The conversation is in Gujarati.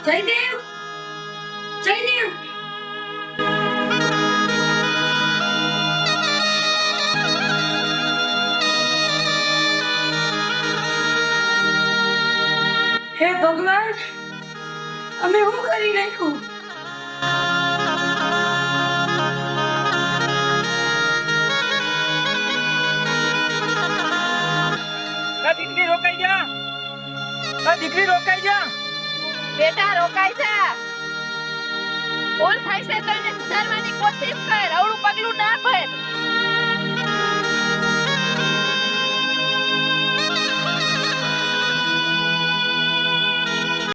જયદેવ, જયદેવ. હે ભગવાન, અમે શું કરી નાખ્યું? દીકરી રોકાઈ જા. દીકરી રોકાઈ જા. બેટા રોકાઈ જા. ભૂલ થાય છે તો એને સુધારવાની કોશિશ કર, અવળું પગલું ના ભર.